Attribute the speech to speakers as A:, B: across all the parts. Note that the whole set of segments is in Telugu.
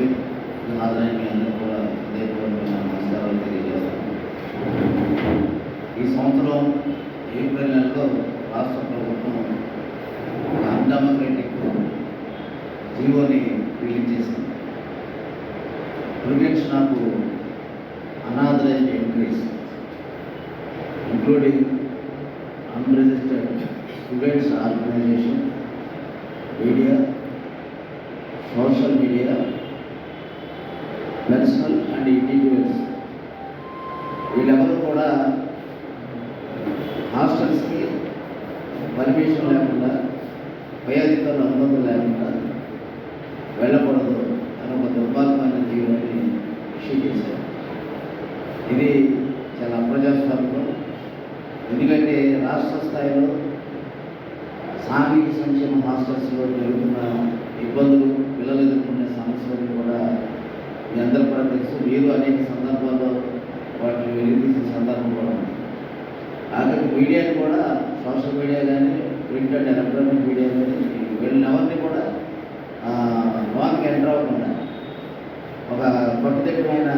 A: అధ్యక్షుడికి హాజరైన మీ అందరూ కూడా హృదయపూర్వకమైన నమస్కారాలు తెలియజేస్తాను. ఈ సంవత్సరం ఏప్రిల్ నెలలో రాష్ట్ర ప్రభుత్వం అన్డెమోక్రటిక్ జీవోని రిలీజ్ చేసింది. Prevention of unauthorised entries including unregistered students organisation, media, social media, personnel and individuals వీళ్ళెవరూ కూడా హాస్టల్స్కి పర్మిషన్ లేకుండా, పై అధికారుల అనుమతులు లేకుండా వెళ్ళకూడదు అని ఒక దుర్మార్గమైన జీవనాన్ని ఇష్యూ చేశారు. ఇది చాలా అప్రజాస్వామ్యం. ఎందుకంటే రాష్ట్ర స్థాయిలో సాంఘిక సంక్షేమ హాస్టల్స్లో జరుగుతున్న ఇబ్బందులు, పిల్లలు ఎదుర్కొనే సమస్యలను కూడా మీ అందరూ కూడా తెలుసు. మీరు అనేక సందర్భాల్లో వాటిని వెలిగించిన సందర్భం కూడా ఉంది. ఆఖరికి మీడియాని కూడా, సోషల్ మీడియా కానీ, ప్రింట్ అండ్ ఎలక్ట్రానిక్ మీడియా కానీ వీళ్ళని ఎవరిని కూడా లోన్కి ఎంటర్ అవ్వకుండా ఒక కట్టుదిట్టమైన,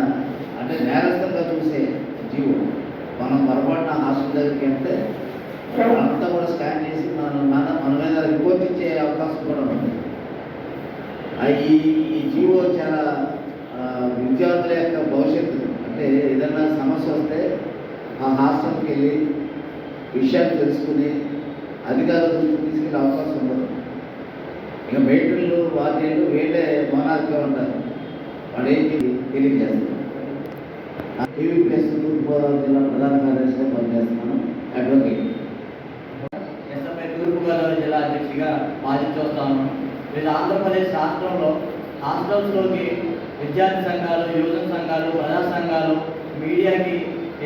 A: అంటే నేరస్థంగా చూసే జీవో. మనం పొరపాటున హాస్టల్ దగ్గరికి వెళ్తే అంతా కూడా స్కాన్ చేసి మన మీద రిపోర్ట్ ఇచ్చే అవకాశం కూడా ఉంది. ఈ జీవో చాలా విద్యార్థుల యొక్క భవిష్యత్తు, అంటే ఏదైనా సమస్య వస్తే ఆ హాస్టల్కి వెళ్ళి విషయాలు తెలుసుకుని అధికారుల దృష్టికి తీసుకెళ్ళే అవకాశం ఉండదు. ఇక మేట్రులు, వార్డీలు వీళ్ళే మోనార్గా ఉంటారు. వాళ్ళు ఏం తెలియజేస్తారు. టీవీపీఎస్ తూర్పుగోదావరి జిల్లా ప్రధాన కార్యదర్శిగా పనిచేస్తున్నాను. అడ్వకేట్.
B: ఎస్ఎఫ్ఐ తూర్పుగోదావరి జిల్లా అధ్యక్షుడిగా బాధ్యతోస్తాను. వీళ్ళు ఆంధ్రప్రదేశ్ రాష్ట్రంలో హాస్టల్స్లోకి విద్యార్థి సంఘాలు, యువజన సంఘాలు, ప్రజా సంఘాలు, మీడియాకి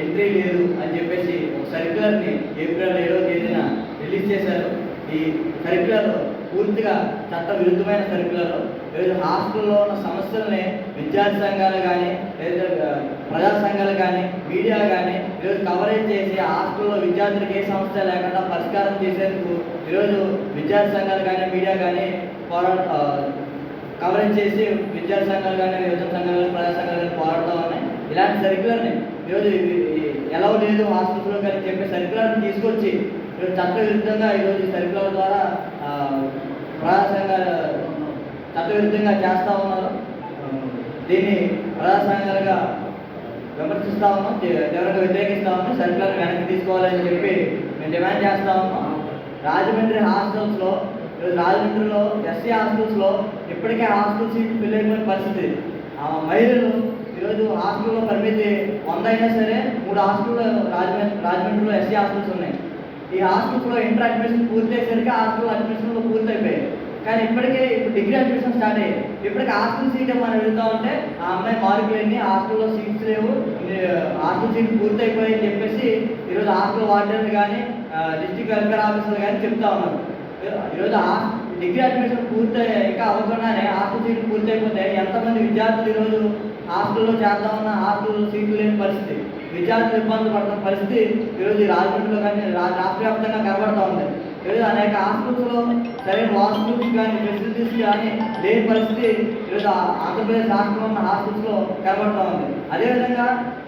B: ఎంట్రీ లేదు అని చెప్పేసి ఒక సర్క్యులర్ని ఏప్రిల్ 7వ తేదీన రిలీజ్ చేశారు. ఈ సర్క్యులర్ పూర్తిగా చట్ట విరుద్ధమైన సర్క్యులర్. ఈరోజు హాస్టల్లో ఉన్న సమస్యల్ని విద్యార్థి సంఘాలు కానీ, లేదా ప్రజా సంఘాలు కానీ, మీడియా కానీ ఈరోజు కవరేజ్ చేసి హాస్టల్లో విద్యార్థులకు ఏ సమస్య లేకుండా పరిష్కారం చేసేందుకు ఈరోజు విద్యార్థి సంఘాలు కానీ, మీడియా కానీ కవరేజ్ చేసి విద్యార్థి సంఘాలు కానీ, యువజన సంఘాలు కానీ, ప్రజా సంఘాలు కానీ పోరాడుతూ ఉన్నాయి. ఇలాంటి సర్క్యులర్ని ఈరోజు ఎలా లేదు హాస్టల్స్లో కానీ చెప్పే సర్క్యులర్ని తీసుకొచ్చి ఈరోజు చట్ట విరుద్ధంగా ఈరోజు ఈ సర్క్యులర్ ద్వారా ప్రజా సంఘాలు చట్టవిరుద్ధంగా చేస్తూ ఉన్నారు. దీన్ని ప్రజా సంఘాలుగా విమర్శిస్తూ ఉన్నాం, తీవ్రంగా వ్యతిరేకిస్తూ ఉన్నాం. సర్క్యులర్ వెనక్కి తీసుకోవాలని చెప్పి మేము డిమాండ్ చేస్తూ ఉన్నాం. రాజమండ్రి హాస్టల్స్లో, రాజమండ్రిలో ఎస్సీ హాస్టల్స్లో ఇప్పటికే హాస్టల్ సీట్లు ఫిల్ అయిపోయిన పరిస్థితి. మహిళలు ఈరోజు హాస్టల్లో పరిమితి 100 అయినా సరే 3 హాస్టల్లో రాజమండ్రిలో ఎస్సీ హాస్టల్స్ ఉన్నాయి. ఈ హాస్టల్స్లో ఇంటర్ అడ్మిషన్ పూర్తి అయ్యేసరికి హాస్టల్ అడ్మిషన్లో పూర్తి అయిపోయాయి. కానీ ఇప్పటికే ఇప్పుడు డిగ్రీ అడ్మిషన్ స్టార్ట్ అయ్యాయి. ఇప్పటికి హాస్టల్ సీట్ మనం వెళ్తా ఉంటే ఆ అమ్మాయి మార్కులు ఎన్ని, హాస్టల్లో సీట్స్ లేవు, హాస్టల్ సీట్ పూర్తి అయిపోయాయి అని చెప్పేసి ఈరోజు హాస్టల్ వార్డెన్లు కానీ, డిస్ట్రిక్ట్ వెల్ఫేర్ ఆఫీసర్లు కానీ చెప్తా ఉన్నారు. ఈరోజు డిగ్రీ అడ్మిషన్ పూర్తి ఇంకా అవ్వకుండానే హాస్టల్ సీట్లు పూర్తి అయిపోతే ఎంతమంది విద్యార్థులు ఈరోజు హాస్టల్లో చేద్దామన్న హాస్టల్ సీట్లు లేని పరిస్థితి, విద్యార్థులు ఇబ్బందులు పడుతున్న పరిస్థితి ఈరోజు రాజమండ్రిలో కానీ రాష్ట్ర వ్యాప్తంగా కనబడుతూ ఉంది. ఈరోజు అనేక హాస్టల్స్లో సరైన వాష్రూమ్స్ కానీ, ఫెసిలిటీస్ కానీ లేని పరిస్థితి ఈరోజు ఆంధ్రప్రదేశ్ రాష్ట్రంలో ఉన్న హాస్టల్స్లో కనబడుతూ ఉంది. అదేవిధంగా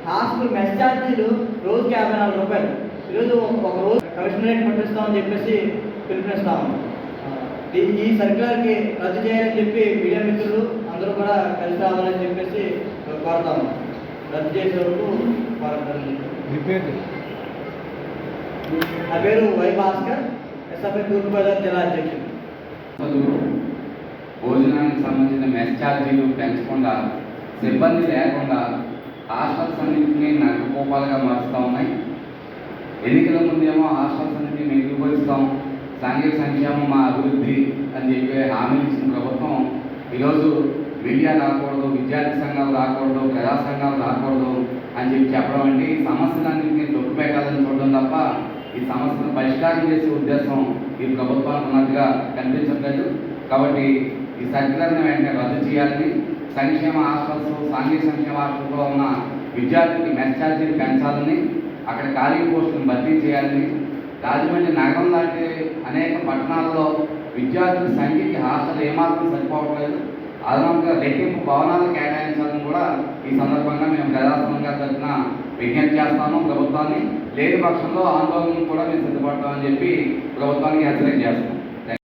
B: హాస్టల్ మెస్ ఛార్జీలు రోజుకి 54 రూపాయలు. ఈరోజు ఒక రోజు కమిషనరేట్ పంపిస్తామని చెప్పేసి పిలుపునిస్తాము. ఈ సర్క్యులర్కి రద్దు చేయాలని చెప్పి మీడియా మిత్రులు అందరూ కూడా కలిసి రావాలని చెప్పేసి కోరుతాము. రద్దు చేసే వరకు నా పేరు వై భాస్కర్, ఎస్ఎఫ్ఐ తూర్పుగోదావరి జిల్లా అధ్యక్షుడు.
C: భోజనానికి సంబంధించిన మెస్ ఛార్జీలు పెంచకుండా, సిబ్బంది లేకుండా హాస్టల్స్ అన్నింటినీ నగరకోపాలుగా మారుస్తూ ఉన్నాయి. ఎన్నికల ముందేమో హాస్టల్స్ అన్నింటినీ మెరుగుపరుస్తాం, సాంఘిక సంక్షేమం మా అభివృద్ధి అని చెప్పి హామీలు ఇచ్చిన ప్రభుత్వం ఈరోజు మీడియా రాకూడదు, విద్యార్థి సంఘాలు రాకూడదు, ప్రజా సంఘాలు రాకూడదు అని చెప్పడం అంటే ఈ సమస్యలన్నింటినీ తొక్కిపెట్టాలని చూడడం తప్ప ఈ సమస్యను పరిష్కారం చేసే ఉద్దేశం ఈ ప్రభుత్వానికి ఉన్నట్టుగా కనిపించట్లేదు. కాబట్టి ఈ సర్క్యులర్ని వెంటనే రద్దు చేయాలని, సంక్షేమ హాస్టల్స్, సాంఘిక సంక్షేమ హాస్టల్లో ఉన్న విద్యార్థులకి మెస్ ఛార్జీలు పెంచాలని, అక్కడ ఖాళీ పోస్టులను భర్తీ చేయాలని, రాజమండ్రి నగరం లాంటి అనేక పట్టణాల్లో విద్యార్థుల సంఖ్యకి హాస్టల్ ఏమాత్రం సరిపోవట్లేదు. అదనంగా రెట్టింపు భవనాలు కేటాయించాలని కూడా ఈ సందర్భంగా మేము ప్రజాస్వామ్యంగా తరఫున విజ్ఞప్తి చేస్తాము ప్రభుత్వాన్ని. లేని పక్షంలో ఆందోళన కూడా మేము సిద్ధపడతామని చెప్పి ప్రభుత్వానికి హెచ్చరిక చేస్తాం.